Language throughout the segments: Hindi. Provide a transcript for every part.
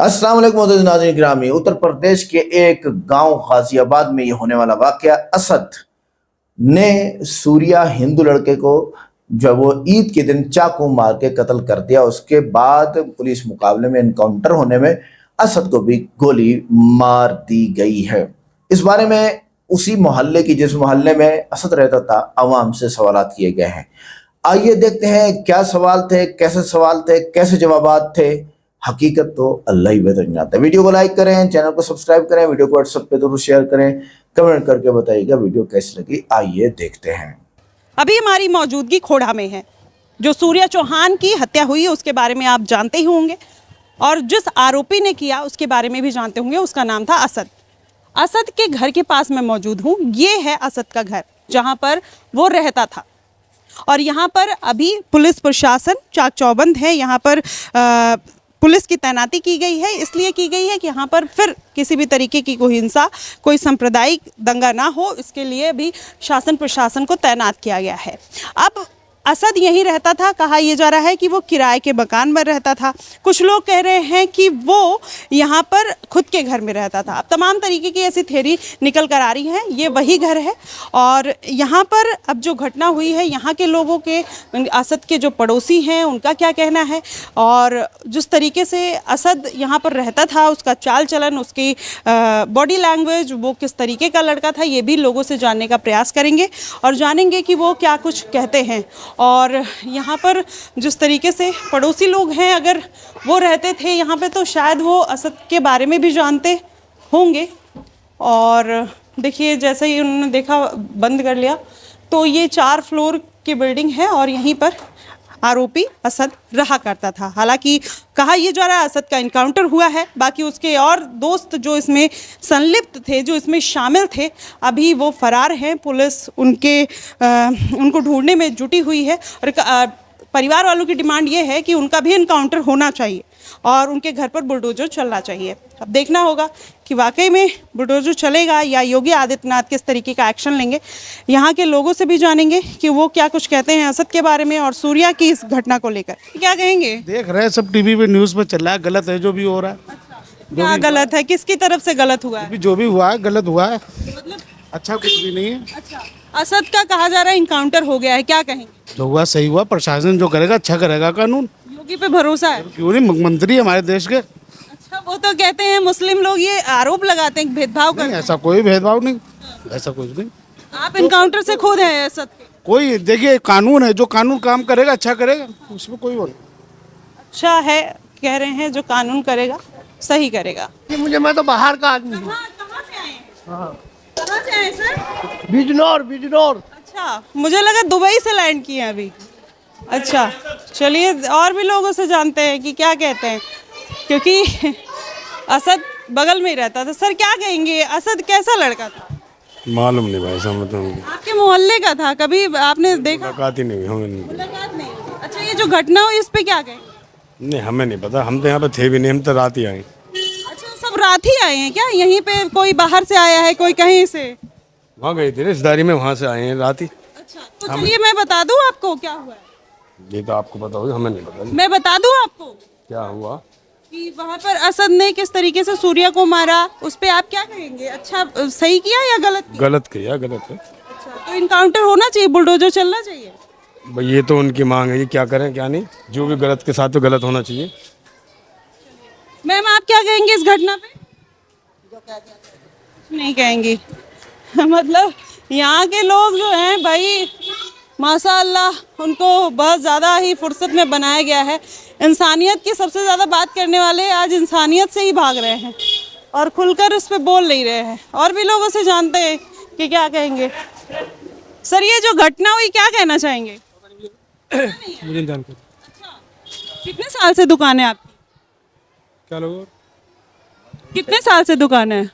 अस्सलाम वालेकुम मोअज़्ज़िज़ नाज़रीन गिरामी। उत्तर प्रदेश के एक गांव गाजियाबाद में ये होने वाला वाकया, असद ने सूर्या हिंदू लड़के को जब वो ईद के दिन चाकू मार के कत्ल कर दिया। उसके बाद पुलिस मुकाबले में एनकाउंटर होने में असद को भी गोली मार दी गई है। इस बारे में उसी मोहल्ले की, जिस मोहल्ले में असद रहता था, आवाम से सवालात किए गए हैं। आइए देखते हैं क्या सवाल थे, कैसे जवाबात थे। हकीकत तो अल्लाह ही बेहतर जानता है। वीडियो को लाइक करें, चैनल को सब्सक्राइब करें, वीडियो को व्हाट्सएप पे जरूर शेयर करें, कमेंट करके बताइएगा वीडियो कैसी लगी। आइए देखते हैं। अभी हमारी मौजूदगी खोड़ा में है। जो सूर्या चौहान की हत्या हुई उसके बारे में आप जानते ही होंगे, और जिस आरोपी ने किया उसके बारे में भी जानते होंगे। उसका नाम था असद। असद के घर के पास मैं मौजूद हूँ। ये है असद का घर, जहाँ पर वो रहता था। और यहाँ पर अभी पुलिस प्रशासन चाक चौबंद है। यहाँ पर पुलिस की तैनाती की गई है। इसलिए की गई है कि यहाँ पर फिर किसी भी तरीके की कोई हिंसा, कोई सांप्रदायिक दंगा ना हो, इसके लिए भी शासन प्रशासन को तैनात किया गया है। अब असद यहीं रहता था। कहा यह जा रहा है कि वो किराए के मकान में रहता था। कुछ लोग कह रहे हैं कि वो यहाँ पर खुद के घर में रहता था। अब तमाम तरीके की ऐसी थ्योरी निकल कर आ रही है। ये वही घर है। और यहाँ पर अब जो घटना हुई है, यहाँ के लोगों के, असद के जो पड़ोसी हैं, उनका क्या कहना है, और जिस तरीके से असद यहाँ पर रहता था, उसका चाल चलन, उसकी बॉडी लैंग्वेज, वो किस तरीके का लड़का था, ये भी लोगों से जानने का प्रयास करेंगे और जानेंगे कि वो क्या कुछ कहते हैं। और यहाँ पर जिस तरीके से पड़ोसी लोग हैं, अगर वो रहते थे यहाँ पे तो शायद वो असद के बारे में भी जानते होंगे। और देखिए, जैसे ही उन्होंने देखा, बंद कर लिया, तो ये 4 फ्लोर की बिल्डिंग है और यहीं पर आरोपी असद रहा करता था। हालांकि कहा यह जा रहा है असद का इनकाउंटर हुआ है। बाकी उसके और दोस्त जो इसमें संलिप्त थे, जो इसमें शामिल थे, अभी वो फरार हैं। पुलिस उनको ढूंढने में जुटी हुई है। और परिवार वालों की डिमांड ये है कि उनका भी इनकाउंटर होना चाहिए और उनके घर पर बुलडोजर चलना चाहिए। अब देखना होगा कि वाकई में बुलडोजर चलेगा या योगी आदित्यनाथ किस तरीके का एक्शन लेंगे। यहाँ के लोगों से भी जानेंगे कि वो क्या कुछ कहते हैं असद के बारे में और सूर्या की इस घटना को लेकर क्या कहेंगे। देख रहे हैं सब, टीवी पे न्यूज़ पे चल रहा है। गलत है जो भी हो रहा है। क्या गलत है? किसकी तरफ से गलत हुआ है? जो भी हुआ है गलत हुआ है। मतलब अच्छा कुछ भी नहीं है। अच्छा, असद का कहा जा रहा है इनकाउंटर हो गया है, क्या कहेंगे? जो हुआ सही हुआ। प्रशासन जो करेगा अच्छा करेगा। कानून योगी पे भरोसा है? क्यों नहीं, मुख्यमंत्री हमारे देश के। अच्छा, वो तो कहते हैं मुस्लिम लोग ये आरोप लगाते हैं भेदभाव करते हैं। ऐसा कोई भेदभाव नहीं, ऐसा कुछ नहीं। आप इनकाउंटर से खुद हैं असद के? कोई देखिए, कानून है, जो कानून काम करेगा अच्छा करेगा, उसमें कोई वो नहीं। अच्छा है, कह रहे हैं जो कानून करेगा सही करेगा। मैं तो बाहर का आदमी हूँ। कहाँ से आए हैं? कहाँ से आए सर? बिजनौर। अच्छा, मुझे लगा दुबई से लैंड किए हैं अभी। अच्छा, चलिए और भी लोगों से जानते हैं कि क्या कहते हैं, क्योंकि असद बगल में ही रहता था। सर क्या कहेंगे, असद कैसा लड़का था? मालूम नहीं भाई साहब, तो आपके मोहल्ले का था? कभी आपने देखा? मुलाकात ही नहीं हुई हमें। मुलाकात नहीं। अच्छा, ये जो घटना हुई इस पे क्या कहेंगे? नहीं, हमें नहीं पता, हम तो यहाँ पे थे भी नहीं, हम तो रात ही आए। अच्छा, सब रात ही आए हैं क्या? यहीं पे कोई बाहर से आया है, कोई कहीं से? वहाँ गए थे रिश्तेदारी में, वहाँ से आए हैं रात ही। अच्छा, तो चलिए मैं बता दूं आपको क्या हुआ है। ये तो आपको पता होगा, हमें नहीं पता। मैं बता दूं आपको क्या हुआ कि वहाँ पर असद ने किस तरीके से सूर्या को मारा, उस पे आप क्या कहेंगे? अच्छा, सही किया या गलत किया? गलत किया, गलत है अच्छा, तो इनकाउंटर होना चाहिए, बुलडोजर चलना चाहिए। भाई, ये तो उनकी मांग है, ये क्या करें क्या नहीं। जो भी गलत के साथ तो गलत होना चाहिए। मैम आप क्या कहेंगे इस घटना पे? नहीं कहेंगी। मतलब यहाँ के लोग जो हैं भाई, माशाअल्लाह, उनको बहुत ज़्यादा ही फुर्सत में बनाया गया है। इंसानियत की सबसे ज़्यादा बात करने वाले आज इंसानियत से ही भाग रहे हैं और खुलकर उस पर बोल नहीं रहे हैं। और भी लोगों से जानते हैं कि क्या कहेंगे। सर, ये जो घटना हुई क्या कहना चाहेंगे? मुझे जानकारी। अच्छा, कितने साल से दुकान है आपकी? क्या लोग? कितने साल से दुकान है?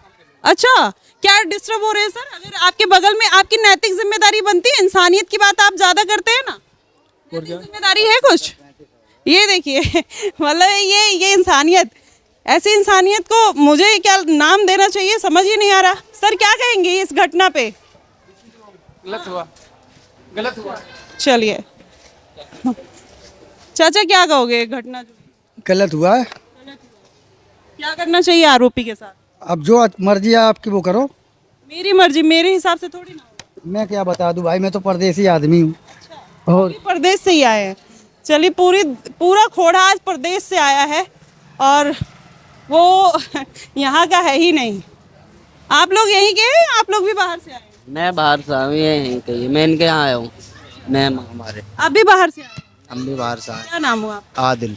अच्छा, क्या डिस्टर्ब हो रहे हैं सर? अगर आपके बगल में, आपकी नैतिक जिम्मेदारी बनती है, इंसानियत की बात आप ज्यादा करते हैं ना, नैतिक जिम्मेदारी है कुछ? ये देखिए, मतलब ये इंसानियत, ऐसी इंसानियत को मुझे क्या नाम देना चाहिए समझ ही नहीं आ रहा। सर क्या कहेंगे इस घटना पे? गलत हुआ। चलिए चाचा क्या कहोगे घटना जो? गलत हुआ है। क्या करना चाहिए आरोपी के साथ? अब जो मर्जी है आपकी वो करो। मेरी मर्जी मेरे हिसाब से थोड़ी ना होगी। मैं क्या बता दूं भाई, मैं तो परदेसी आदमी हूँ। और ये प्रदेश से ही आए हैं। चलिए पूरा खोड़ा आज प्रदेश से आया है और वो यहाँ का है ही नहीं। आप लोग यहीं के हैं? आप लोग भी बाहर से आए हैं? मैं बाहर से आया हूँ, यहीं कहीं मैं इनके यहाँ आया हूँ। मैं हमारे आप भी बाहर से आए हैं? हम भी बाहर से आए। क्या नाम हुआ आपका? आदिल।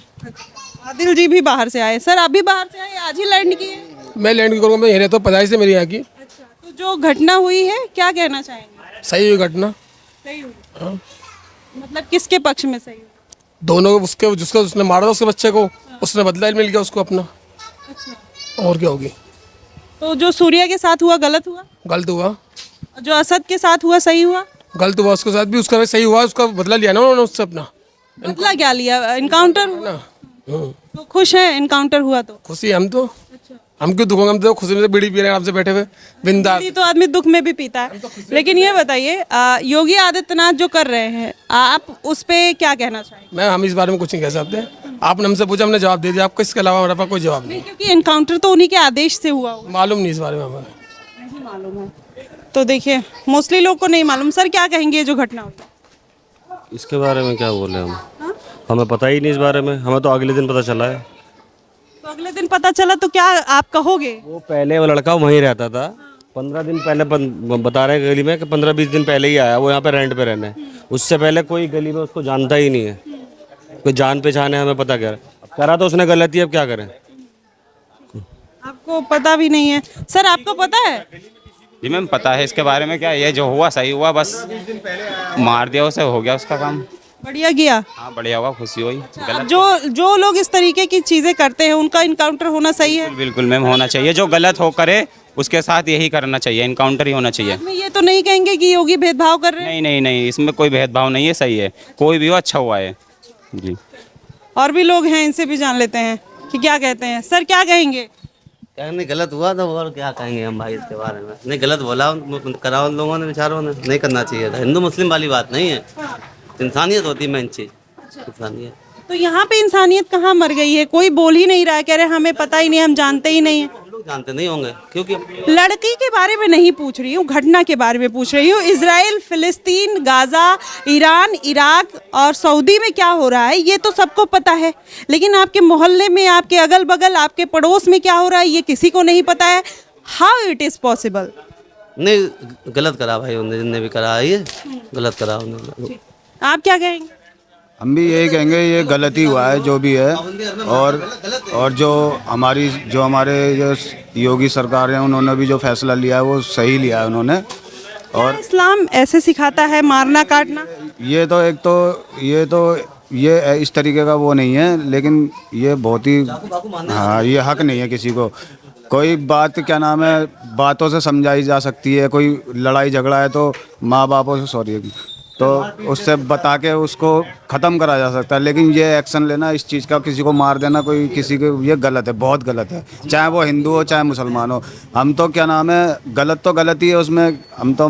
आदिल जी भी बाहर से आए। सर आप भी बाहर से आए, आज ही लैंड किए? मैं लैंड की करूँगा, मैं यहीं रहता हूँ, पैदाइश से मेरी यहाँ की। अच्छा, तो जो घटना हुई है क्या कहना चाहेंगे? सही हुई घटना। सही हुई? मतलब किसके पक्ष में सही हुई? दोनों उसके जिसको उसने मारा था उसके बच्चे को, उसने बदला मिल गया उसको अपना। और क्या होगी? तो जो सूर्या के साथ हुआ गलत हुआ? गलत हुआ। और जो असद के साथ हुआ सही हुआ? गलत हुआ उसके साथ भी, उसका भी सही हुआ, उसका बदला लिया ना उन्होंने उससे अपना। बदला क्या लिया? इनकाउंटर हुआ? तो खुश हैं इनकाउंटर हुआ तो? खुशी हम तो, हम क्यों दुख होंगे? हम तो खुशी में बीड़ी पी रहे हैं आपसे बैठे हुए बिंदास। बीड़ी तो आदमी दुख में भी पीता है। लेकिन ये बताइए योगी आदित्यनाथ जो कर रहे हैं आप उस पे क्या कहना चाहेंगे? मैं हम इस बारे में कुछ नहीं कह सकते। आपने हमसे पूछा, हमने जवाब दे दिया आपको, इसके अलावा हमारे पास कोई जवाब नहीं। क्योंकि इनकाउंटर तो उन्हीं के आदेश से हुआ होगा। मालूम नहीं इस बारे में हमें। नहीं मालूम है तो देखिए मोस्टली लोग को नहीं मालूम। सर क्या कहेंगे ये जो घटना हुई? इसके बारे में क्या बोले हम? हमें पता ही नहीं इस बारे में, हमें तो अगले दिन पता चला है। तो अगले दिन पता चला तो क्या आप कहोगे? वो पहले वो लड़का वहीं रहता था, 15 दिन पहले बता रहे हैं गली में कि 15-20 दिन पहले ही आया वो यहाँ पे रेंट पे रहने। उससे पहले कोई गली में उसको जानता ही नहीं है, कोई जान पहचान है हमें पता क्या करा तो उसने गलती, अब क्या करें? आपको पता भी नहीं है? सर आपको पता है? जी मैम पता है इसके बारे में। क्या ये जो हुआ सही हुआ, बस मार दिया उसे, हो गया उसका काम। बढ़िया किया। हाँ बढ़िया हुआ, खुशी हुई। गलत जो लोग इस तरीके की चीजें करते हैं उनका इनकाउंटर होना सही है? बिल्कुल मैम होना चाहिए। जो गलत हो करे उसके साथ यही करना चाहिए, इनकाउंटर ही होना चाहिए। में ये तो नहीं कहेंगे कि योगी भेदभाव कर रहे हैं? नहीं नहीं नहीं, इसमें कोई भेदभाव नहीं है, सही है। कोई भी हो अच्छा हुआ है जी। और भी लोग हैं, इनसे भी जान लेते हैं कि क्या कहते हैं। सर क्या कहेंगे? नहीं गलत हुआ तो और क्या कहेंगे हम भाई इसके बारे में। नहीं गलत बोला करा उन लोगों ने, बेचारों ने। नहीं करना चाहिए था। हिंदू मुस्लिम वाली बात नहीं है, इंसानियत होती है मेन चीज। इंसानियत तो यहाँ पे इंसानियत कहाँ मर गई है? कोई बोल ही नहीं रहा है, कह रहे हमें पता ही नहीं, हम जानते ही नहीं है। हम लोग जानते नहीं होंगे क्योंकि लड़की के बारे में नहीं पूछ रही हूँ, घटना के बारे में पूछ रही हूँ। इजराइल, फिलिस्तीन, गाजा, ईरान, इराक और सऊदी में क्या हो रहा है ये तो सबको पता है, लेकिन आपके मोहल्ले में, आपके अगल बगल, आपके पड़ोस में क्या हो रहा है ये किसी को नहीं पता है। How it is possible? नहीं गलत करा भाई उन्होंने, जिनने भी करा ये गलत करा उन्होंने। आप क्या कहेंगे? हम भी यही कहेंगे ये गलती हुआ है जो भी है। और जो हमारे जो योगी सरकार है उन्होंने भी जो फैसला लिया है वो सही लिया है उन्होंने। और इस्लाम ऐसे सिखाता है मारना काटना? ये इस तरीके का वो नहीं है, लेकिन ये बहुत ही, हाँ ये हक नहीं है किसी को। कोई बात क्या नाम है बातों से समझाई जा सकती है। कोई लड़ाई झगड़ा है तो माँ बापों से तो उससे बता के उसको ख़त्म करा जा सकता है, लेकिन ये एक्शन लेना इस चीज़ का, किसी को मार देना कोई किसी को, ये गलत है, बहुत गलत है। चाहे वो हिंदू हो चाहे मुसलमान हो। हम तो क्या नाम है गलत तो गलत ही है उसमें। हम तो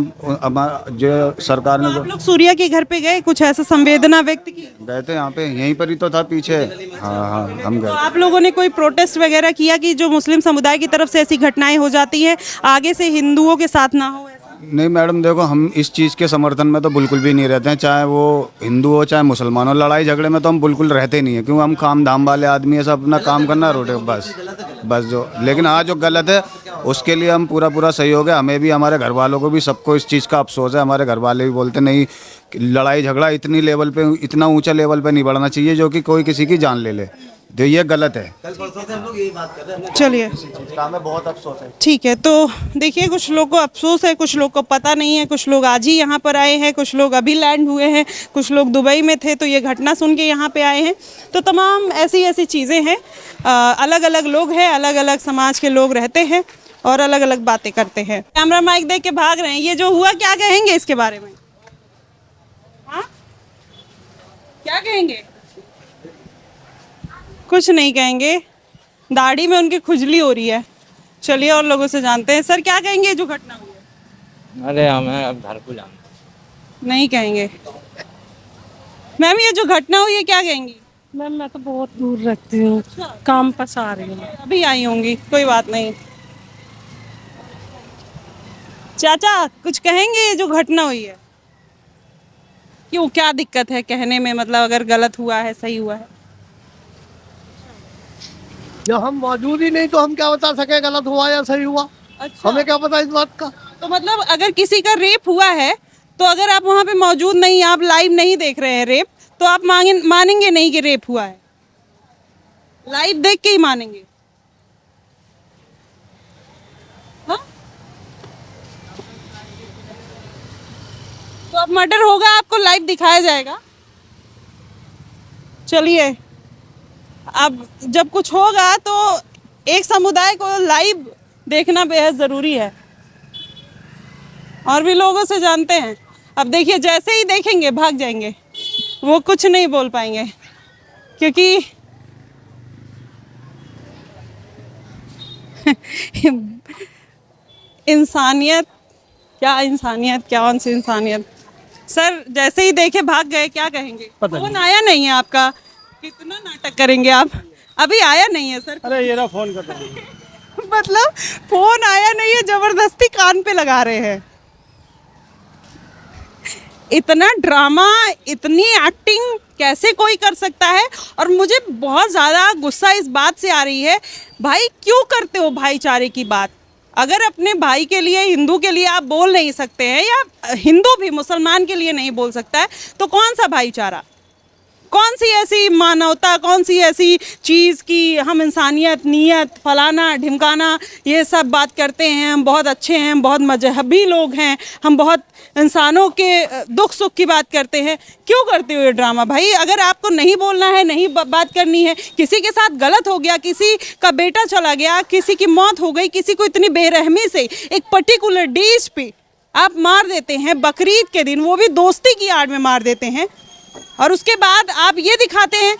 जो सरकार ने आप लोग सूर्या के घर पे गए, कुछ ऐसा संवेदना व्यक्त की? गए थे, यहाँ पे यहीं पर ही तो था पीछे। हाँ हम तो गए। आप लोगों ने कोई प्रोटेस्ट वगैरह किया कि जो मुस्लिम समुदाय की तरफ से ऐसी घटनाएं हो जाती हैं आगे से हिंदुओं के साथ ना हो? नहीं मैडम देखो, हम इस चीज़ के समर्थन में तो बिल्कुल भी नहीं रहते हैं, चाहे वो हिंदू हो चाहे मुसलमान हो। लड़ाई झगड़े में तो हम बिल्कुल रहते नहीं है, क्यों? हम काम धाम वाले आदमी है, सब अपना काम करना रोटे बस जो। लेकिन हाँ जो गलत है उसके लिए हम पूरा सहयोग है। हमें भी, हमारे घर वालों को भी, सबको इस चीज़ का अफसोस है। हमारे घर वाले भी बोलते नहीं, लड़ाई झगड़ा इतनी लेवल पे, इतना ऊंचा लेवल पे नहीं बढ़ना चाहिए जो कि कोई किसी की जान ले ले। तो ये गलत है। चलिए बहुत अफसोस है। ठीक है, तो देखिए कुछ लोग को अफसोस है, कुछ लोग को पता नहीं है, कुछ लोग आज ही यहाँ पर आए हैं, कुछ लोग अभी लैंड हुए हैं, कुछ लोग दुबई में थे तो ये घटना सुन के यहाँ पे आए हैं। तो तमाम ऐसी चीज़ें हैं। अलग अलग लोग हैं, अलग अलग समाज के लोग रहते हैं और अलग अलग बातें करते हैं। कैमरा माइक देख के भाग रहे हैं। ये जो हुआ क्या कहेंगे इसके बारे में? हाँ क्या कहेंगे? कुछ नहीं कहेंगे, दाढ़ी में उनकी खुजली हो रही है। चलिए और लोगों से जानते हैं। सर क्या कहेंगे जो घटना हुई है? अरे हमें अब घर को जाना नहीं कहेंगे। मैम ये जो घटना हुई है क्या कहेंगी? मैम मैं तो बहुत दूर रहती हूँ, काम पास आ रही हूँ। अभी आई होंगी, कोई बात नहीं। चाचा कुछ कहेंगे ये जो घटना हुई है, क्यों, क्या दिक्कत है कहने में, मतलब अगर गलत हुआ है सही हुआ है? जब हम मौजूद ही नहीं तो हम क्या बता सके गलत हुआ या सही हुआ। अच्छा। हमें क्या पता इस बात का। तो मतलब अगर किसी का रेप हुआ है तो अगर आप वहां पे मौजूद नहीं, आप लाइव नहीं देख रहे हैं रेप, तो आप मानेंगे नहीं कि रेप हुआ है? लाइव देख के ही मानेंगे? हाँ? तो अब मर्डर होगा, आपको लाइव दिखाया जाएगा। चलिए, अब जब कुछ होगा तो एक समुदाय को लाइव देखना बेहद ज़रूरी है, और भी लोगों से जानते हैं। अब देखिए, जैसे ही देखेंगे भाग जाएंगे, वो कुछ नहीं बोल पाएंगे, क्योंकि इंसानियत, क्या इंसानियत, क्या कौन सी इंसानियत। सर जैसे ही देखे भाग गए, क्या कहेंगे? फोन आया नहीं है आपका, कितना नाटक करेंगे आप? अभी आया नहीं है सर। अरे ये ना फोन कर दो। मतलब फोन आया नहीं है, जबरदस्ती कान पे लगा रहे हैं। इतना ड्रामा, इतनी एक्टिंग कैसे कोई कर सकता है? और मुझे बहुत ज़्यादा गुस्सा इस बात से आ रही है, भाई क्यों करते हो भाईचारे की बात? अगर अपने भाई के लिए, हिंदू के लिए आप बोल नहीं सकते हैं, या हिंदू भी मुसलमान के लिए नहीं बोल सकता है, तो कौन सा भाईचारा, कौन सी ऐसी मानवता, कौन सी ऐसी चीज़ की हम इंसानियत, नीयत, फलाना ढिमकाना ये सब बात करते हैं? हम बहुत अच्छे हैं, हम बहुत मजहबी लोग हैं, हम बहुत इंसानों के दुख सुख की बात करते हैं। क्यों करते हो ये ड्रामा भाई? अगर आपको नहीं बोलना है, नहीं बात करनी है, किसी के साथ गलत हो गया, किसी का बेटा चला गया, किसी की मौत हो गई, किसी को इतनी बेरहमी से एक पर्टिकुलर डिश पे आप मार देते हैं, बकरीद के दिन, वो भी दोस्ती की आड़ में मार देते हैं, और उसके बाद आप ये दिखाते हैं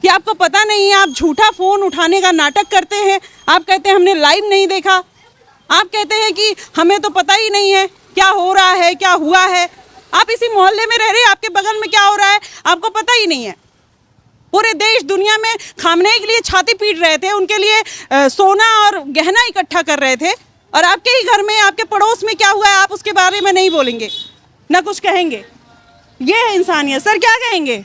कि आपको पता नहीं है, आप झूठा फ़ोन उठाने का नाटक करते हैं। आप कहते हैं हमने लाइव नहीं देखा, आप कहते हैं कि हमें तो पता ही नहीं है क्या हो रहा है, क्या हुआ है। आप इसी मोहल्ले में रह रहे हैं, आपके बगल में क्या हो रहा है आपको पता ही नहीं है। पूरे देश दुनिया में खामनेई के लिए छाती पीट रहे थे, उनके लिए सोना और गहना इकट्ठा कर रहे थे, और आपके ही घर में, आपके पड़ोस में क्या हुआ है आप उसके बारे में नहीं बोलेंगे, ना कुछ कहेंगे। ये है इंसानियत। सर क्या कहेंगे?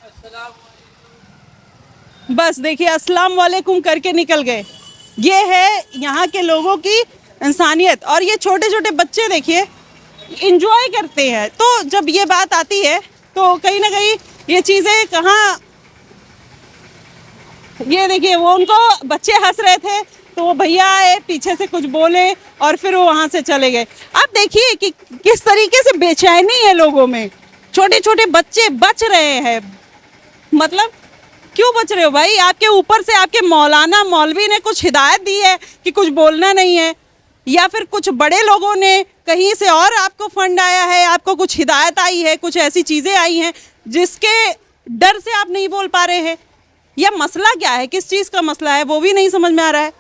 बस देखिए, अस्सलाम वालेकुम करके निकल गए। ये है यहाँ के लोगों की इंसानियत। और ये छोटे छोटे बच्चे देखिए इंजॉय करते हैं, तो जब ये बात आती है तो कहीं ना कहीं ये चीज़ें कहाँ, ये देखिए वो उनको बच्चे हंस रहे थे तो वो भैया आए पीछे से कुछ बोले और फिर वो वहाँ से चले गए। आप देखिए कि किस तरीके से बेचैनी है लोगों में। छोटे छोटे बच्चे बच रहे हैं, मतलब क्यों बच रहे हो भाई? आपके ऊपर से आपके मौलाना मौलवी ने कुछ हिदायत दी है कि कुछ बोलना नहीं है, या फिर कुछ बड़े लोगों ने कहीं से और आपको फंड आया है, आपको कुछ हिदायत आई है, कुछ ऐसी चीज़ें आई हैं जिसके डर से आप नहीं बोल पा रहे हैं? या मसला क्या है, किस चीज़ का मसला है वो भी नहीं समझ में आ रहा है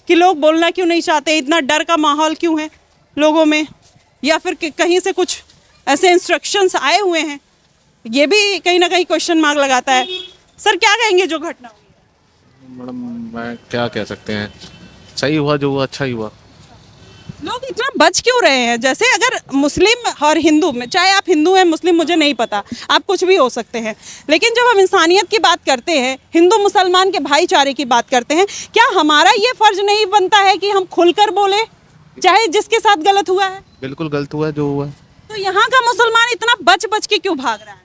कि लोग बोलना क्यों नहीं चाहते, इतना डर का माहौल क्यों है लोगों में, या फिर कहीं से कुछ ऐसे इंस्ट्रक्शंस आए हुए हैं, ये भी कहीं ना कहीं क्वेश्चन मार्क लगाता है। सर क्या कहेंगे जो घटना हुई? मैडम मैं क्या कह सकते हैं, सही हुआ जो हुआ, अच्छा ही हुआ। लोग इतना बच क्यों रहे हैं? जैसे अगर मुस्लिम और हिंदू में, चाहे आप हिंदू हैं मुस्लिम मुझे नहीं पता, आप कुछ भी हो सकते हैं, लेकिन जब हम इंसानियत की बात करते हैं, हिंदू मुसलमान के भाईचारे की बात करते हैं, क्या हमारा ये फर्ज नहीं बनता है कि हम खुलकर बोले, चाहे जिसके साथ गलत हुआ है? बिल्कुल गलत हुआ है जो हुआ है। तो यहाँ का मुसलमान इतना बच बच के क्यों भाग रहा है?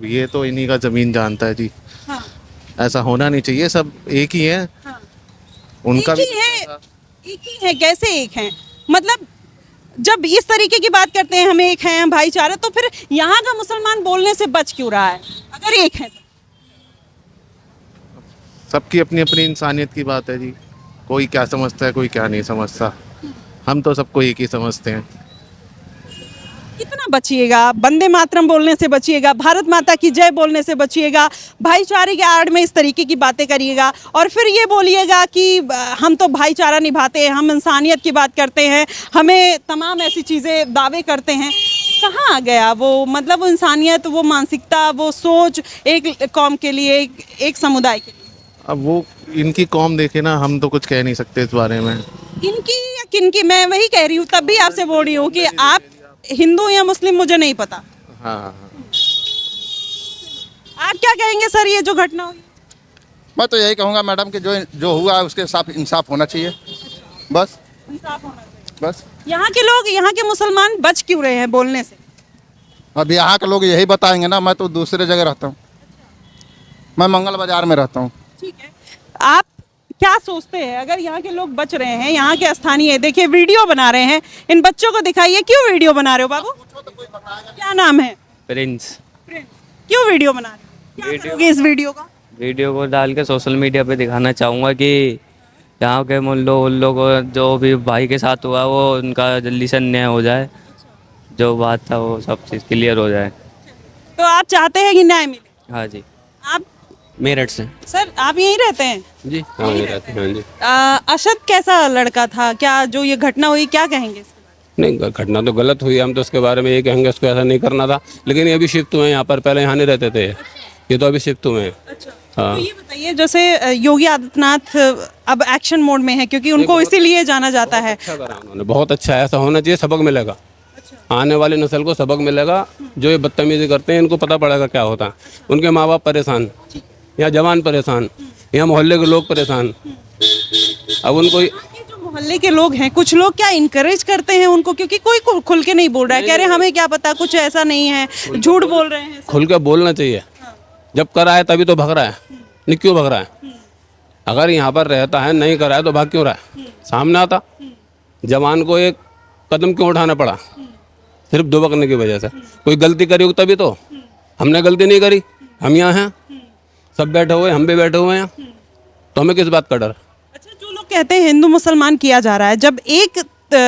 ये तो इन्हीं का जमीन जानता है जी। हाँ। ऐसा होना नहीं चाहिए, सब एक ही हैं। हाँ। उनका एक ही है, एक ही है, कैसे एक हैं? मतलब जब इस तरीके की बात करते हैं हम एक हैं, हम भाईचारा, तो फिर यहाँ का मुसलमान बोलने से बच क्यों रहा है अगर एक है तो? सबकी अपनी अपनी इंसानियत की बात है जी, कोई क्या समझता है कोई क्या नहीं समझता, हम तो सबको एक ही समझते हैं। कितना बचिएगा, वंदे मातरम बोलने से बचिएगा, भारत माता की जय बोलने से बचिएगा, भाईचारे के आड़ में इस तरीके की बातें करिएगा, और फिर ये बोलिएगा कि हम तो भाईचारा निभाते हैं, हम इंसानियत की बात करते हैं, हमें तमाम ऐसी चीज़ें दावे करते हैं। कहाँ आ गया वो, मतलब वो इंसानियत, वो मानसिकता, वो सोच एक कौम के लिए, एक समुदाय के लिए? अब वो इनकी कौम देखे ना, हम तो कुछ कह नहीं सकते इस बारे में। इनकी या किनकी, मैं वही कह रही हूँ, तब भी आपसे बोल रही हूँ कि आप हिंदू या मुस्लिम मुझे नहीं पता। हाँ, आप क्या कहेंगे सर, ये जो घटना हुई? मैं तो यही कहूँगा मैडम कि जो हुआ है उसके साथ इंसाफ होना चाहिए, बस इंसाफ होना चाहिए। बस। यहाँ के लोग, यहाँ के मुसलमान बच क्यों रहे हैं बोलने से? अब यहाँ के लोग यही बताएंगे ना, मैं तो दूसरे जगह रहता हूँ, मैं मंगल बाजार में रहता हूँ। ठीक है, आप क्या सोचते हैं अगर यहाँ के लोग बच रहे हैं, यहाँ के स्थानीय, देखिए वीडियो बना रहे हैं, इन बच्चों को दिखाइए, क्यों वीडियो बना रहे हो बाबू? क्या नाम है? प्रिंस। क्यों वीडियो बना रहे हो? क्या करोगे इस वीडियो का? वीडियो को डाल के सोशल मीडिया पे दिखाना चाहूँगा कि यहाँ के उन लोग को जो भी भाई के साथ हुआ वो उनका जल्दी से न्याय हो जाए, जो बात था वो सब चीज़ क्लियर हो जाए। तो आप चाहते हैं कि न्याय मिले? हाँ जी। आप मेरठ से। सर आप यहीं रहते हैं? जी हाँ, यहीं रहते हैं। हाँ जी। अशद कैसा लड़का था, क्या जो ये घटना हुई, क्या कहेंगे इसके बारे में? नहीं, घटना तो गलत हुई, हम तो उसके बारे में ये कहेंगे उसको ऐसा नहीं करना था, लेकिन ये अभी शिफ्ट हुए हैं यहाँ पर, पहले यहाँ नहीं रहते थे, ये तो अभी शिफ्ट हुए हैं। तो ये बताइए, जैसे योगी आदित्यनाथ अब एक्शन मोड में है, क्योंकि उनको इसीलिए जाना जाता है। अच्छा करा उन्होंने, बहुत अच्छा है, ऐसा होना चाहिए, सबक मिलेगा। आने वाली नस्ल को सबक मिलेगा, जो ये बदतमीजी करते हैं इनको पता पड़ेगा क्या होता है। उनके माँ बाप परेशान, यहाँ जवान परेशान, यहाँ मोहल्ले के लोग परेशान। अब उनको जो मोहल्ले के लोग हैं, कुछ लोग क्या इनकरेज करते हैं उनको, क्योंकि कोई खुल के नहीं बोल रहा है, कह रहे हैं हमें क्या पता, कुछ ऐसा नहीं है, झूठ बोल रहे हैं। खुल के बोलना चाहिए, जब करा है तभी तो भग रहा है, नहीं क्यों भग रहा है? अगर यहाँ पर रहता है, नहीं करा है तो भाग क्यों रहा है? सामने आता, जवान को एक कदम क्यों उठाना पड़ा? सिर्फ दुबकने की वजह से। कोई गलती करी हो तभी तो, हमने गलती नहीं करी, हम यहाँ हैं, सब बैठे हुए, हम भी बैठे हुए हैं, तो हमें किस बात का डर? अच्छा, जो लोग कहते हैं हिंदू मुसलमान किया जा रहा है, जब एक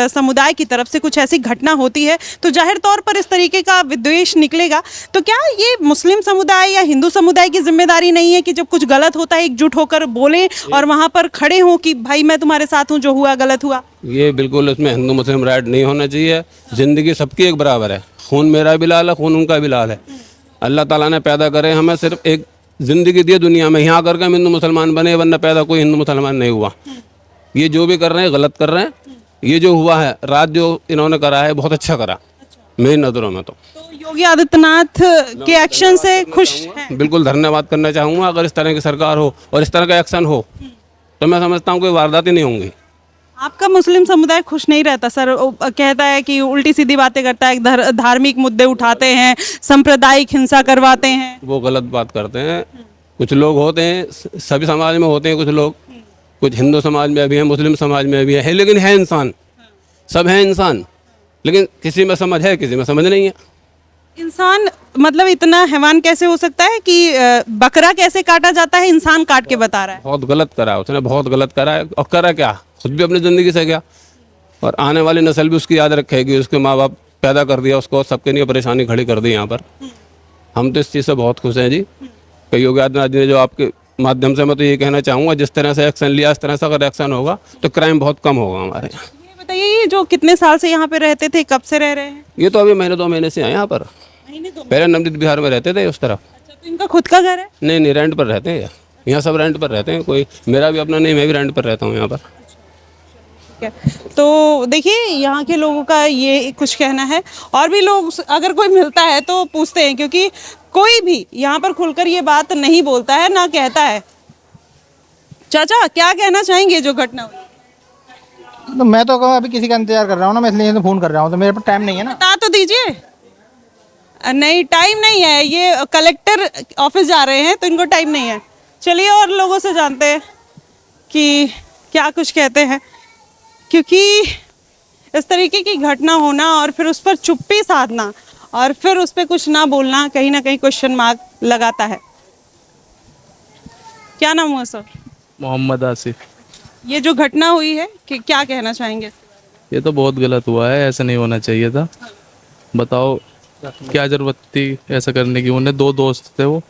समुदाय की तरफ से कुछ ऐसी घटना होती है तो जाहिर तौर पर इस तरीके का विद्वेष निकलेगा, तो क्या ये मुस्लिम समुदाय या हिंदू समुदाय की जिम्मेदारी नहीं है कि जब कुछ गलत होता है एकजुट होकर बोलें और वहां पर खड़े हों कि भाई मैं तुम्हारे साथ हूं, जो हुआ गलत हुआ? ये बिल्कुल उसमें हिंदू मुस्लिम राइट नहीं होना चाहिए। ज़िंदगी सबकी एक बराबर है, खून मेरा भी लाल है, खून उनका भी लाल है। अल्लाह ताला ने पैदा करे, हमें सिर्फ एक ज़िंदगी दी दुनिया में, यहाँ करके हम हिंदू मुसलमान बने, वरना पैदा कोई हिंदू मुसलमान नहीं हुआ। ये जो भी कर रहे हैं गलत कर रहे हैं। ये जो हुआ है रात, जो इन्होंने करा है, बहुत अच्छा करा मेरी नज़रों में। तो योगी आदित्यनाथ के एक्शन से खुश हैं? बिल्कुल धन्यवाद करना चाहूँगा। अगर इस तरह की सरकार हो और इस तरह का एक्शन हो तो मैं समझता हूँ कोई वारदात ही नहीं होंगी। आपका मुस्लिम समुदाय खुश नहीं रहता सर? कहता है कि उल्टी सीधी बातें करता है, धार्मिक मुद्दे उठाते हैं, सांप्रदायिक हिंसा करवाते हैं। वो गलत बात करते हैं। कुछ लोग होते हैं, सभी समाज में होते हैं कुछ लोग, कुछ हिंदू समाज में भी है, मुस्लिम समाज में भी है, लेकिन है इंसान, सब है इंसान, लेकिन किसी में समझ है, किसी में समझ नहीं है। इंसान मतलब इतना हैवान कैसे हो सकता है कि बकरा कैसे काटा जाता है, इंसान काट के बता रहा है? बहुत गलत करा है उसने, बहुत गलत करा है। और करा क्या, खुद भी अपनी ज़िंदगी से गया और आने वाली नस्ल भी उसकी याद रखेगी। उसके माँ बाप पैदा कर दिया उसको, सबके लिए परेशानी खड़ी कर दी यहाँ पर। हम तो इस चीज़ से बहुत खुश हैं जी। कई योगी आदित्यनाथ जी ने जो आपके माध्यम से मैं तो ये कहना चाहूँगा, जिस तरह से एक्शन लिया, इस तरह से अगर एक्शन होगा तो क्राइम बहुत कम होगा हमारे यहाँ। ये बताइए, ये जो कितने साल से यहाँ पे रहते थे, कब से रह रहे हैं? ये तो अभी महीने 2 महीने से आए यहाँ पर। पहले नवनीत बिहार में रहते थे उस तरफ। अच्छा, तो इनका खुद का घर है? नहीं, रेंट पर रहते हैं यहाँ, सब रेंट पर रहते हैं। कोई मेरा भी अपना नहीं, मैं भी रेंट पर रहता हूँ यहाँ पर। तो देखिए, यहाँ के लोगों का ये कुछ कहना है। और भी लोग अगर कोई मिलता है तो पूछते हैं, क्योंकि कोई भी यहाँ पर खुलकर ये बात नहीं बोलता है, ना कहता है। चाचा क्या कहना चाहेंगे जो घटना हुई? तो मैं तो अभी किसी का इंतजार कर रहा हूँ ना, मैं इसलिए तो फ़ोन कर रहा हूँ, तो मेरे पास टाइम नहीं है ना। बता तो दीजिए। नहीं, टाइम नहीं है, ये कलेक्टर ऑफिस जा रहे हैं तो इनको टाइम नहीं है। चलिए और लोगों से जानते हैं कि क्या कुछ कहते हैं, क्योंकि इस तरीके की घटना होना और फिर उस पर चुप्पी साधना और फिर उस पर कुछ ना बोलना कहीं ना कहीं क्वेश्चन मार्क लगाता है। क्या नाम हुआ सर? मोहम्मद आसिफ। ये जो घटना हुई है कि क्या कहना चाहेंगे? ये तो बहुत गलत हुआ है, ऐसा नहीं होना चाहिए था। बताओ क्या जरूरत थी ऐसा करने की? उन्हें 2 दोस्त थे, वो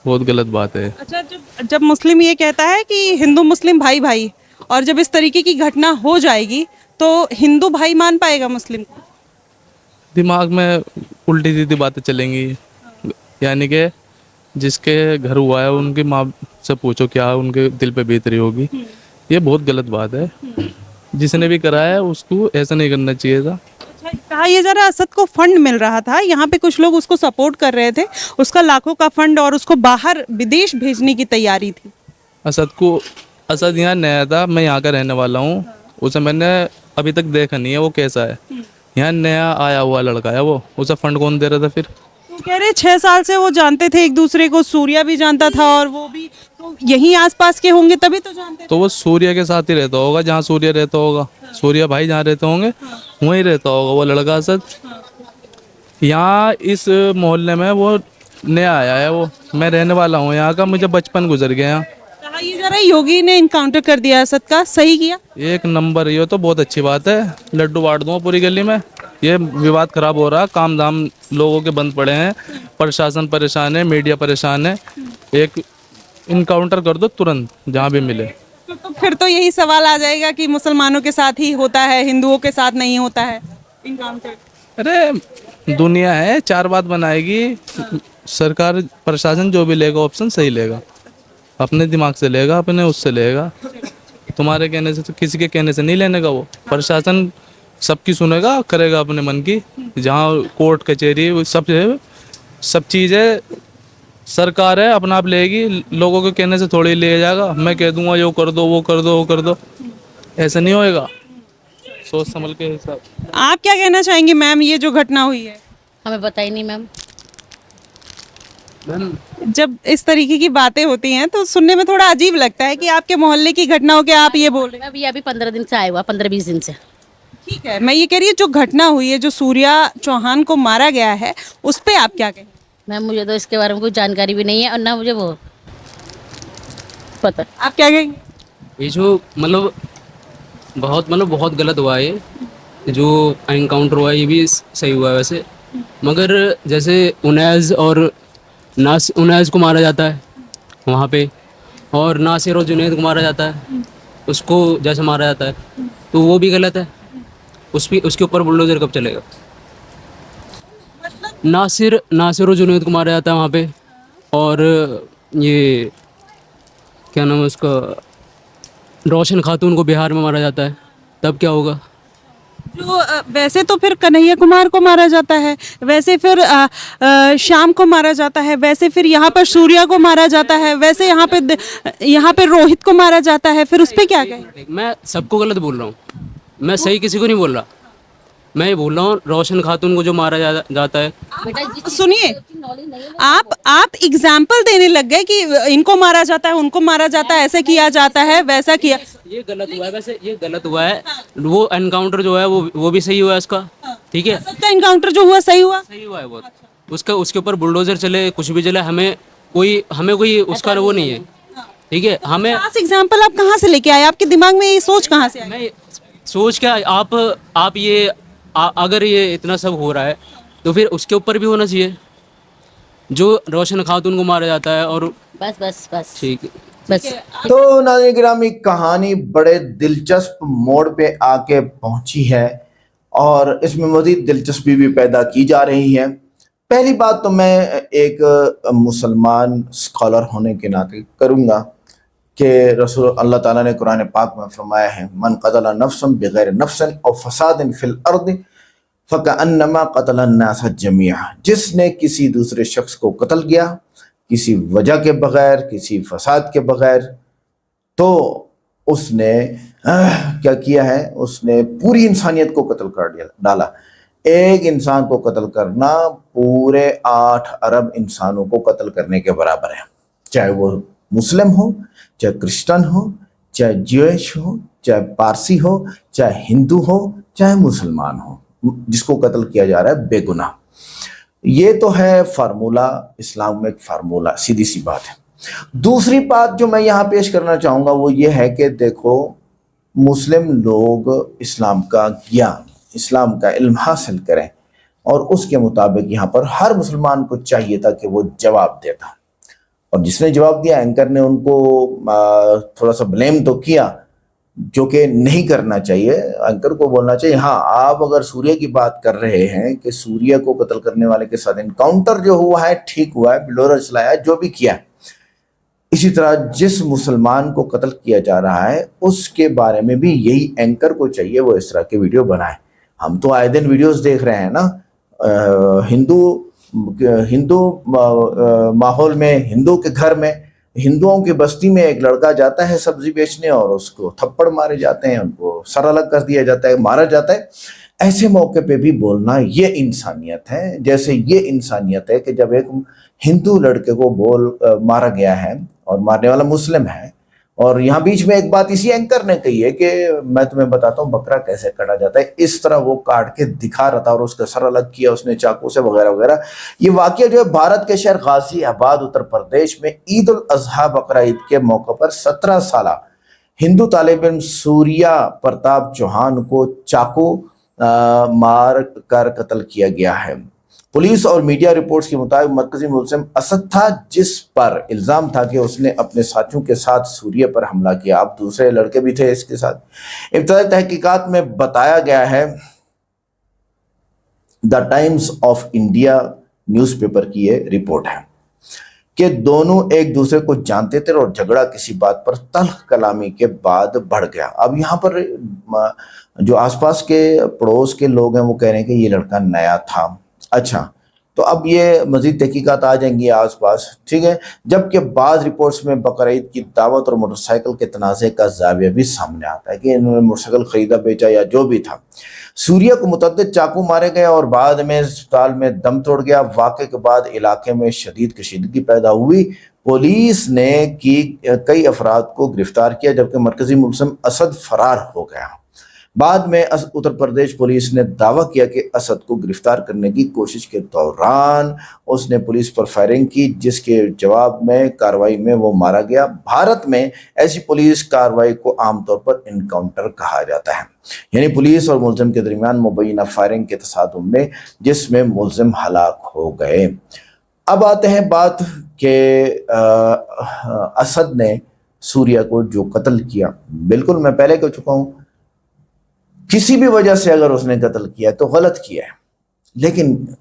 बहुत गलत बात है। अच्छा, जब मुस्लिम ये कहता है कि हिंदू मुस्लिम भाई भाई, और जब इस तरीके की घटना हो जाएगी तो हिंदू भाई मान पाएगा मुस्लिम को? दिमाग में उल्टी सीधी बातें चलेंगी। यानी कि जिसके घर हुआ है उनकी माँ से पूछो क्या उनके दिल पे बीत रही होगी। ये बहुत गलत बात है। जिसने भी कराया है उसको ऐसा नहीं करना चाहिए था। कहा यह जा रहा है असद को फंड मिल रहा था, यहाँ पे कुछ लोग उसको सपोर्ट कर रहे थे, उसका लाखों का फंड और उसको बाहर विदेश भेजने की तैयारी थी। असद यहाँ नया था, मैं यहाँ का रहने वाला हूँ। उसे मैंने अभी तक देखा नहीं है वो कैसा है। यहाँ नया आया हुआ लड़का है वो, उसे फंड कौन दे रहा था फिर? तो कह रहे 6 साल से वो जानते थे एक दूसरे को, सूर्या भी जानता था और वो भी तो यहीं आसपास के होंगे तभी तो जानते तो वो सूर्य के साथ ही रहता होगा, जहाँ सूर्य रहता होगा। सूर्य भाई जहाँ रहते होंगे वहीं रहता होगा वो लड़का असद। यहाँ इस मोहल्ले में वो नया आया है। वो मैं रहने वाला हूँ यहाँ का, मुझे बचपन गुजर गया यहाँ। कहा ये जा रहा है योगी ने इनकाउंटर कर दिया असद का, सही किया? एक नंबर, ये तो बहुत अच्छी बात है। लड्डू बांट दूँ पूरी गली में। ये विवाद खराब हो रहा, काम धाम लोगों के बंद पड़े हैं, प्रशासन परेशान है, मीडिया परेशान है। एक इनकाउंटर कर दो तुरंत जहाँ भी मिले। तो फिर तो यही सवाल आ जाएगा कि मुसलमानों के साथ ही होता है, हिंदुओं के साथ नहीं होता है इनकाउंटर। अरे दुनिया है, 4 बात बनाएगी सरकार। प्रशासन जो भी लेगा ऑप्शन सही लेगा, अपने दिमाग से लेगा, अपने उससे लेगा। तुम्हारे कहने से तो किसी के कहने से नहीं लेने का। वो प्रशासन सबकी सुनेगा, करेगा अपने मन की। जहाँ कोर्ट कचहरी सब चीज़ें सरकार है अपना आप लेगी, लोगों के कहने से थोड़ी ले जाएगा। मैं कह दूंगा यो कर दो, वो कर दो, वो कर दो, ऐसा नहीं होएगा। सोच समझ के हिसाब। आप क्या कहना चाहेंगी मैम, ये जो घटना हुई है? हमें पता ही नहीं मैम। जब इस तरीके की बातें होती हैं तो सुनने में थोड़ा अजीब लगता है कि आपके मोहल्ले की घटना हो के आप ये बोल रहे हैं। अभी 15 दिन से आया हुआ, 15-20 दिन से। ठीक है, मैं ये कह रही हूँ जो घटना हुई है, जो सूर्या चौहान को मारा गया है, उस पे आप क्या कहें? मैम मुझे तो इसके बारे में कोई जानकारी भी नहीं है और ना मुझे वो पता। आप क्या कहेंगे? ये जो बहुत गलत हुआ है। ये जो एनकाउंटर हुआ है ये भी सही हुआ है वैसे। मगर जैसे उनैस को मारा जाता है वहाँ पे, और नासिर और जुनैद को मारा जाता है, उसको जैसे मारा जाता है, तो वो भी गलत है। उसके ऊपर बुलडोजर कब चलेगा? नासिर और जुनैद को मारा जाता है वहाँ पे, और ये क्या नाम है उसका, रोशन खातून को बिहार में मारा जाता है, तब क्या होगा? जो वैसे तो फिर कन्हैया कुमार को मारा जाता है, वैसे फिर श्याम को मारा जाता है, वैसे फिर यहाँ पर सूर्या को मारा जाता है, वैसे यहाँ पे रोहित को मारा जाता है, फिर उस पर क्या कहें? मैं सबको गलत बोल रहा हूँ, मैं सही किसी को नहीं बोल रहा। मैं ये बोल रहा हूँ रोशन खातून को जो मारा जाता है। सुनिए, आप एग्जाम्पल देने लग गए कि इनको मारा जाता है, उनको मारा जाता है, ऐसे किया जाता है, वैसा किया। ये गलत हुआ है, वैसे ये गलत हुआ है। वो एनकाउंटर जो है वो भी सही हुआ है उसका, ठीक है। सबका एनकाउंटर जो हुआ सही हुआ है वो। उसके ऊपर बुलडोजर चले, कुछ भी चले, हमें कोई उसका वो नहीं है, ठीक है। हमें एग्जाम्पल आप कहाँ से लेके आए? आपके दिमाग में ये सोच कहाँ से आई? मैं सोच क्या, आप ये अगर ये इतना सब हो रहा है तो फिर उसके ऊपर भी होना चाहिए, जो रोशन खातून को मारा जाता है। और बस ठीक है, बस। तो नाज़रीन गिरामी, कहानी बड़े दिलचस्प मोड़ पे आके पहुंची है और इसमें मज़ीद दिलचस्पी भी पैदा की जा रही है। पहली बात तो मैं एक मुसलमान स्कॉलर होने के नाते करूँगा कि रसूल अल्लाह ताला ने कुरान पाक में फरमाया है, मन क़तल नफ्सन बगैर नफ्सन और फसादिन फिल अर्द फ़कअन्नमा क़तल अन्नास जमीआ। जिसने किसी दूसरे शख्स को कत्ल किया किसी वजह के बगैर, किसी फसाद के बगैर, तो उसने क्या किया है? उसने पूरी इंसानियत को कत्ल कर डाला। एक इंसान को कत्ल करना पूरे 8 अरब इंसानों को कत्ल करने के बराबर है, चाहे वो मुस्लिम हो, चाहे क्रिश्चियन हो, चाहे ज्यूइश हो, चाहे पारसी हो, चाहे हिंदू हो, चाहे मुसलमान हो, जिसको कत्ल किया जा रहा है बेगुनाह। ये तो है फार्मूला, इस्लाम में एक फार्मूला, सीधी सी बात है। दूसरी बात जो मैं यहाँ पेश करना चाहूँगा वो ये है कि देखो, मुस्लिम लोग इस्लाम का ज्ञान, इस्लाम का इल्म हासिल करें और उसके मुताबिक यहाँ पर हर मुसलमान को चाहिए था कि वो जवाब देता। और जिसने जवाब दिया, एंकर ने उनको थोड़ा सा ब्लेम तो किया, जो कि नहीं करना चाहिए। एंकर को बोलना चाहिए हाँ, आप अगर सूर्य की बात कर रहे हैं कि सूर्य को कत्ल करने वाले के साथ इनकाउंटर जो हुआ है ठीक हुआ है, बिलोर चलाया है, जो भी किया है, इसी तरह जिस मुसलमान को कत्ल किया जा रहा है उसके बारे में भी यही एंकर को चाहिए वो इस तरह के वीडियो बनाए। हम तो आए दिन वीडियोस देख रहे हैं ना, हिंदू माहौल में, हिंदू के घर में, हिंदुओं की बस्ती में एक लड़का जाता है सब्जी बेचने और उसको थप्पड़ मारे जाते हैं, उनको सर अलग कर दिया जाता है, मारा जाता है। ऐसे मौके पे भी बोलना ये इंसानियत है। जैसे ये इंसानियत है कि जब एक हिंदू लड़के को मारा गया है और मारने वाला मुस्लिम है, और यहाँ बीच में एक बात इसी एंकर ने कही है कि मैं तुम्हें बताता हूँ बकरा कैसे काटा जाता है, इस तरह वो काट के दिखा रहा था और उसका सर अलग किया उसने चाकू से वगैरह वगैरह। ये वाकया जो है भारत के शहर गाजियाबाद उत्तर प्रदेश में ईद उल अजहा बकरा ईद के मौके पर 17 साला हिंदू तालिब इल्म सूर्या प्रताप चौहान को चाकू मार कर कत्ल किया गया है। पुलिस और मीडिया रिपोर्ट्स के मुताबिक मरकजी मुलजिम असद था, जिस पर इल्जाम था कि उसने अपने साथियों के साथ सूर्य पर हमला किया। अब दूसरे लड़के भी थे इसके साथ। इब्तदाई तहकीकात में बताया गया है, the times of India newspaper की ये रिपोर्ट है कि दोनों एक दूसरे को जानते थे और झगड़ा किसी बात पर तल्ख कलामी के बाद बढ़ गया। अब यहाँ पर जो आसपास के पड़ोस के लोग हैं वो कह रहे हैं कि ये लड़का नया था। अच्छा, तो अब ये मजीद तहकीकात आ जाएंगी आसपास, ठीक है। जबकि बाज़ रिपोर्ट्स में बकरा ईद की दावत और मोटरसाइकिल के तनाज़े का जाविया भी सामने आता है कि इन्होंने मोटरसाइकिल खरीदा बेचा या जो भी था। सूर्य को मुतअद्दिद चाकू मारे गए और बाद में अस्पताल में दम तोड़ गया। वाक़े के बाद इलाके में शदीद कशीदगी पैदा हुई। पुलिस ने कई अफराद को गिरफ्तार किया, जबकि मरकजी मुलजिम असद फरार हो गया। बाद में उत्तर प्रदेश पुलिस ने दावा किया कि असद को गिरफ्तार करने की कोशिश के दौरान उसने पुलिस पर फायरिंग की, जिसके जवाब में कार्रवाई में वो मारा गया। भारत में ऐसी पुलिस कार्रवाई को आमतौर पर इनकाउंटर कहा जाता है, यानी पुलिस और मुलजिम के दरमियान मुबैना फायरिंग के तसादुम में जिसमें मुलजिम हलाक हो गए। अब आते हैं बात के असद ने सूर्या को जो कत्ल किया, बिल्कुल मैं पहले कह चुका हूँ, किसी भी वजह से अगर उसने कत्ल किया तो गलत किया है, लेकिन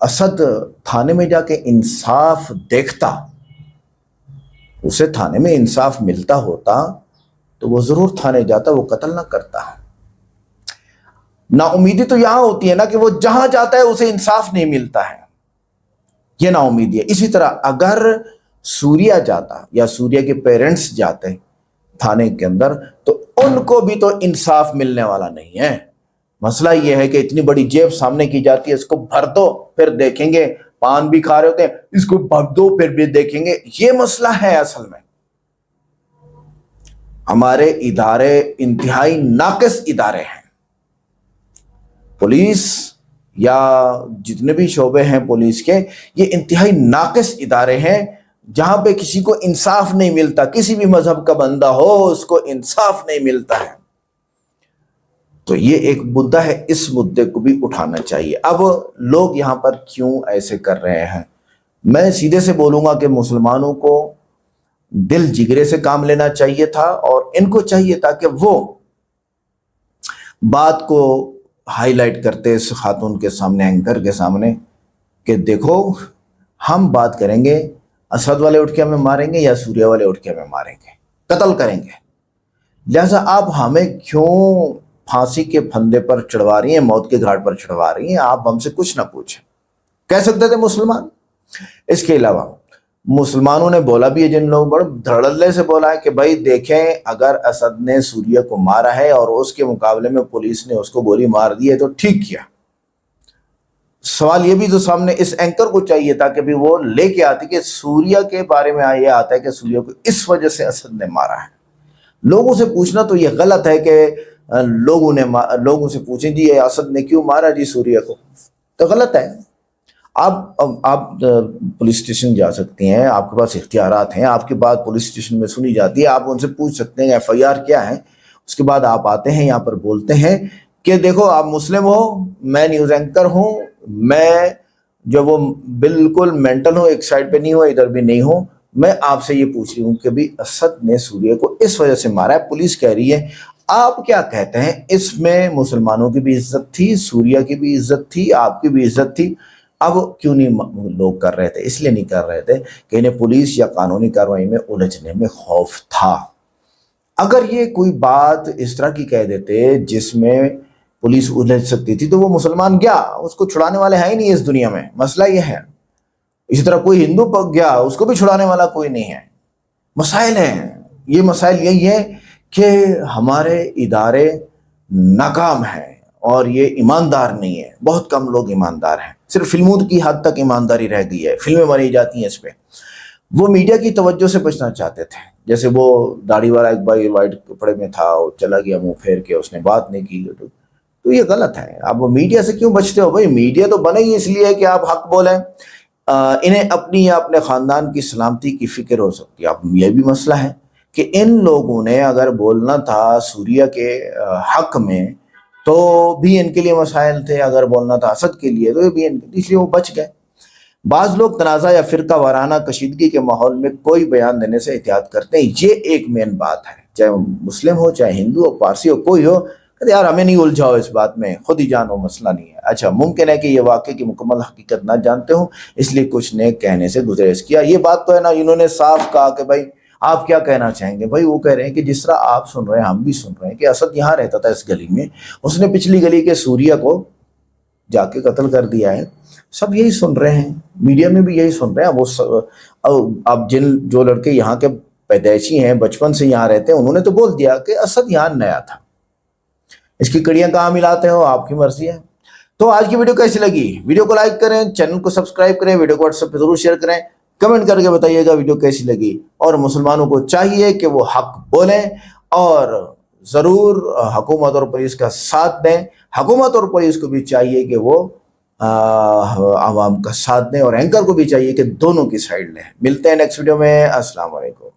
असद थाने में जाके इंसाफ देखता, उसे थाने में इंसाफ मिलता होता तो वो जरूर थाने जाता, वो कत्ल ना करता। नाउमीदी तो यहां होती है ना कि वो जहां जाता है उसे इंसाफ नहीं मिलता है, ये नाउमीदी है। इसी तरह अगर सूर्या जाता या सूर्या के पेरेंट्स जाते थाने के अंदर तो उनको भी तो इंसाफ मिलने वाला नहीं है। मसला यह है कि इतनी बड़ी जेब सामने की जाती है, इसको भर दो फिर देखेंगे, पान भी खा रहे होते हैं, इसको भर दो फिर भी देखेंगे, ये मसला है। असल में हमारे इदारे इंतहाई नाकिस इदारे हैं। पुलिस या जितने भी शोबे हैं पुलिस के, ये इंतहाई नाकिस इदारे हैं जहां पे किसी को इंसाफ नहीं मिलता। किसी भी मजहब का बंदा हो उसको इंसाफ नहीं मिलता है। तो ये एक मुद्दा है, इस मुद्दे को भी उठाना चाहिए। अब लोग यहां पर क्यों ऐसे कर रहे हैं, मैं सीधे से बोलूंगा कि मुसलमानों को दिल जिगरे से काम लेना चाहिए था और इनको चाहिए था कि वो बात को हाईलाइट करते इस खातून के सामने, एंकर के सामने, कि देखो हम बात करेंगे, असद वाले उठ के हमें मारेंगे या सूर्या वाले उठ के हमें मारेंगे, कत्ल करेंगे। लिहाजा आप हमें क्यों फांसी के फंदे पर चढ़वा रही हैं, मौत के घाट पर चढ़वा रही हैं? आप हमसे कुछ ना पूछें, कह सकते थे मुसलमान। इसके अलावा मुसलमानों ने बोला भी है, जिन लोग बड़े धड़ल्ले से बोला है कि भाई देखें, अगर असद ने सूर्या को मारा है और उसके मुकाबले में पुलिस ने उसको गोली मार दी है तो ठीक किया। सवाल ये भी तो सामने इस एंकर को चाहिए था कि भी वो लेके आती कि सूर्या के बारे में ये आता है कि सूर्या को इस वजह से असद ने मारा है। लोगों से पूछना तो ये गलत है कि लोगों से पूछें जी ये असद ने क्यों मारा जी सूर्या को, तो गलत है। आप पुलिस स्टेशन जा सकती हैं, आपके पास इख्तियारात हैं, आपकी बात पुलिस स्टेशन में सुनी जाती है, आप उनसे पूछ सकते हैं FIR क्या है। उसके बाद आप आते हैं यहाँ पर बोलते हैं कि देखो आप मुस्लिम हो, मैं न्यूज़ एंकर हूँ, मैं जो वो बिल्कुल मेंटल हूँ, एक साइड पे नहीं हूँ इधर भी नहीं हूँ, मैं आपसे ये पूछ रही हूँ कि भी असद ने सूर्या को इस वजह से मारा है। पुलिस कह रही है आप क्या कहते हैं? इसमें मुसलमानों की भी इज्जत थी, सूर्या की भी इज्जत थी, आपकी भी इज्जत थी। अब क्यों नहीं लोग कर रहे थे? इसलिए नहीं कर रहे थे कि इन्हें पुलिस या कानूनी कार्रवाई में उलझने में खौफ था। अगर ये कोई बात इस तरह की कह देते जिसमें पुलिस उलझ सकती थी तो वो मुसलमान गया, उसको छुड़ाने वाले हैं ही नहीं इस दुनिया में। मसला ये है। इसी तरह कोई हिंदू पक गया, उसको भी छुड़ाने वाला कोई नहीं है। मसाइल हैं, ये मसाइल यही है कि हमारे इदारे नाकाम हैं और ये ईमानदार नहीं है। बहुत कम लोग ईमानदार हैं, सिर्फ फिल्मों की हद तक ईमानदारी रह गई है, फिल्में बनी जाती हैं इस पे। वो मीडिया की तवज्जो से बचना चाहते थे। जैसे वो दाढ़ी वाला एक भाई वाइट कपड़े में था, वो चला गया मुंह फेर के, उसने बात नहीं की, तो ये गलत है। आप वो मीडिया से क्यों बचते हो भाई? मीडिया तो बने ही इसलिए कि आप हक बोलें, इन्हें अपनी या अपने ख़ानदान की सलामती की फ़िक्र हो सकती है। अब ये भी मसला है कि इन लोगों ने अगर बोलना था सूर्या के हक में तो भी इनके लिए मसाइल थे, अगर बोलना था असद के लिए तो भी इसलिए वो बच गए। बाज़ लोग तनाज़ा या फ़िरका वाराना कशीदगी के माहौल में कोई बयान देने से एहतियात करते हैं। ये एक मेन बात है, चाहे मुस्लिम हो, चाहे हिंदू हो, पारसी हो, कोई हो, यार हमें नहीं उलझाओ इस बात में, खुद ही जानो, मसला नहीं है। अच्छा, मुमकिन है कि ये वाक़े की मुकम्मल हकीकत ना जानते हो, इसलिए कुछ ने कहने से गुजरेज किया। ये बात तो है ना, इन्होंने साफ कहा कि भाई आप क्या कहना चाहेंगे? भाई वो कह रहे हैं कि जिस तरह आप सुन रहे हैं हम भी सुन रहे हैं कि असद यहाँ रहता था इस गली में, उसने पिछली गली के सूर्या को जाके कत्ल कर दिया है। सब यही सुन रहे हैं, मीडिया में भी यही सुन रहे हैं। अब जो लड़के यहाँ के पैदाइशी हैं, बचपन से यहाँ रहते हैं, उन्होंने तो बोल दिया कि असद यहाँ नया था। इसकी कड़ियां कहाँ मिलाते हो, आपकी मर्जी है। तो आज की वीडियो कैसी लगी? वीडियो को लाइक करें, चैनल को सब्सक्राइब करें, वीडियो को व्हाट्सएप पे जरूर शेयर करें, कमेंट करके बताइएगा वीडियो कैसी लगी। और मुसलमानों को चाहिए कि वो हक बोलें और ज़रूर हुकूमत और पुलिस का साथ दें। हुकूमत और पुलिस को भी चाहिए कि वो आवाम का साथ दें और एंकर को भी चाहिए कि दोनों की साइड लें। मिलते हैं नेक्स्ट वीडियो में। अस्सलाम वालेकुम।